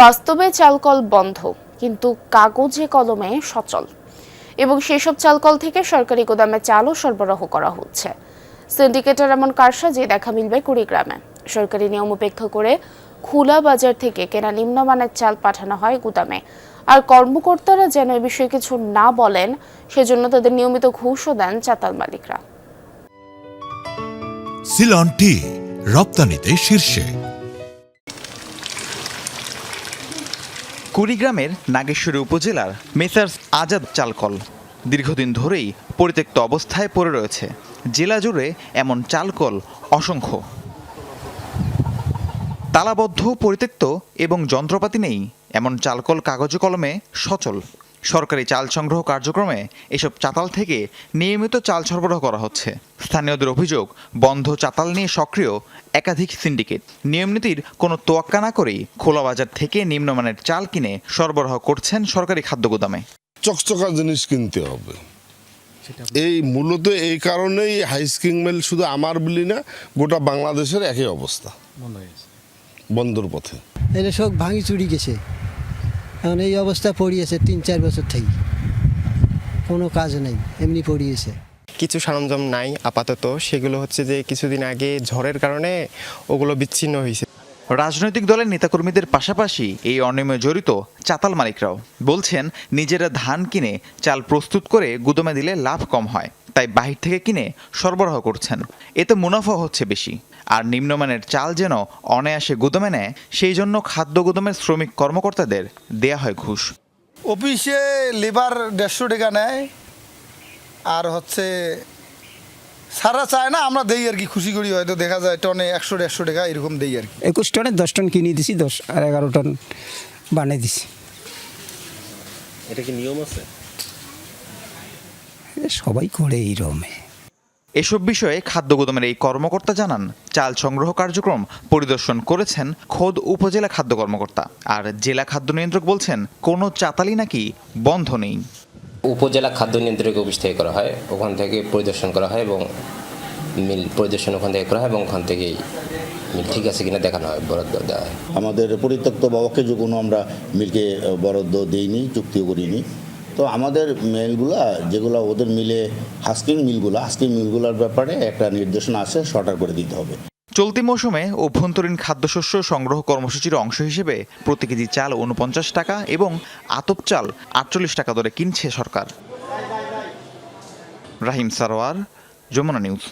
বাস্তবে চালকল বন্ধ, কিন্তু কাগজে কলমে সচল, এবং সেসব চালকল থেকে সরকারি গুদামে চালও সরবরাহ করা হচ্ছে। সিন্ডিকেটের এমন কারসাজি দেখা মিলবে কুড়িগ্রামে। সরকারি নিয়ম উপেক্ষা করে খোলা বাজার থেকে কেনা নিম্নমানের চাল পাঠানো হয় গুদামে, আর কর্মকর্তারা যেন এ বিষয়ে কিছু না বলেন, সেজন্য তাদের নিয়মিত ঘুষও দেন চাতাল মালিকরা। সিলন টি রপ্তানিতে শীর্ষে। কুড়িগ্রামের নাগেশ্বরী উপজেলার মেসার্স আজাদ চালকল দীর্ঘদিন ধরেই পরিত্যক্ত অবস্থায় পড়ে রয়েছে। জেলা জুড়ে এমন চালকল অসংখ্য। তালাবদ্ধ, পরিত্যক্ত এবং যন্ত্রপাতি নেই এমন চালকল কাগজে কলমে সচল। সরকারি চাল সংগ্রহ কার্যক্রমে এসব চাতাল থেকে নিয়মিত চাল সরবরাহ করা হচ্ছে। স্থানীয়দের অভিযোগ, বন্ধ চাতাল নিয়ে সক্রিয় একাধিক সিন্ডিকেট। নিয়মনীতির কোনো তোয়াক্কা না করেই খোলা বাজার থেকে নিম্নমানের চাল কিনে সরবরাহ করছেন সরকারি খাদ্য গুদামে। চকচকা জিনিস কিনতে হবে। এই মূলত এই কারণেই হাইস্কিং মিল শুধু আমার বলি না, গোটা বাংলাদেশের একই অবস্থা, বন্ধর পথে। এনে সব ভাঙি চুরি গেছে, এখন এই অবস্থা পড়িয়েছে ৩-৪ বছর থেকে, কোনো কাজ নেই, এমনি পড়িয়েছে। কিছু সরঞ্জাম নাই আপাতত, সেগুলো হচ্ছে যে কিছুদিন আগে ঝড়ের কারণে ওগুলো বিচ্ছিন্ন হয়েছে। রাজনৈতিক দলের নেতাকর্মীদের পাশাপাশি এই অনিয়মে জড়িত চাতাল মালিকরাও বলছেন, নিজেরা ধান কিনে চাল প্রস্তুত করে গুদামে দিলে লাভ কম হয়, তাই বাহির থেকে কিনে সরবরাহ করছেন। এতে মুনাফা হচ্ছে বেশি। আর নিম্নমানের চাল যেন অনায়াসে গুদামে নেয়, সেই জন্য খাদ্য গুদামের শ্রমিক কর্মকর্তাদের দেয়া হয় ঘুষ। অফিসে লেবার 150 টাকা নেয়, আর হচ্ছে সারা চায় না, আমরা দেই আর কি, খুশি করি। হয়তো দেখা যায় টনে 100-150 টাকা এরকম দেই আর কি। 21 টনে 10 টন কিনে দিছি, 10 আর 11 টন বানিয়ে দিছি। এটা কি নিয়ম আছে? সবাই করে এইরকমে। এসব বিষয়ে খাদ্য গুদামের এই কর্মকর্তা জানান, চাল সংগ্রহ কার্যক্রম পরিদর্শন করেছেন খোদ উপজেলা খাদ্য কর্মকর্তা। আর জেলা খাদ্য নিয়ন্ত্রক বলছেন, কোনো চাতালই নাকি বন্ধ নেই। উপজেলা খাদ্য নিয়ন্ত্রক অফিস থেকে করা হয়, ওখান থেকে পরিদর্শন করা হয় এবং মিল পরিদর্শন ওখান থেকে করা হয় এবং ওখান থেকেই মিল ঠিক আছে কিনা দেখানো হয়, বরাদ্দ দেওয়া হয়। আমাদের পরিত্যক্ত বা অকেজো কোনো আমরা মিলকে বরাদ্দ দেইনি, চুক্তিও করিনি। তো আমাদের মিলগুলা যেগুলো ওদের মিলে হাস্কিং মিলগুলোর ব্যাপারে একটা নির্দেশনা আছে, শর্টার করে দিতে হবে। চলতি মৌসুমে অভ্যন্তরীণ খাদ্যশস্য সংগ্রহ কর্মসূচির অংশ হিসেবে প্রতি কেজি চাল 49 টাকা এবং আতপ চাল 48 টাকা দরে কিনছে সরকার। রাহিম সারোয়ার, যমুনা নিউজ।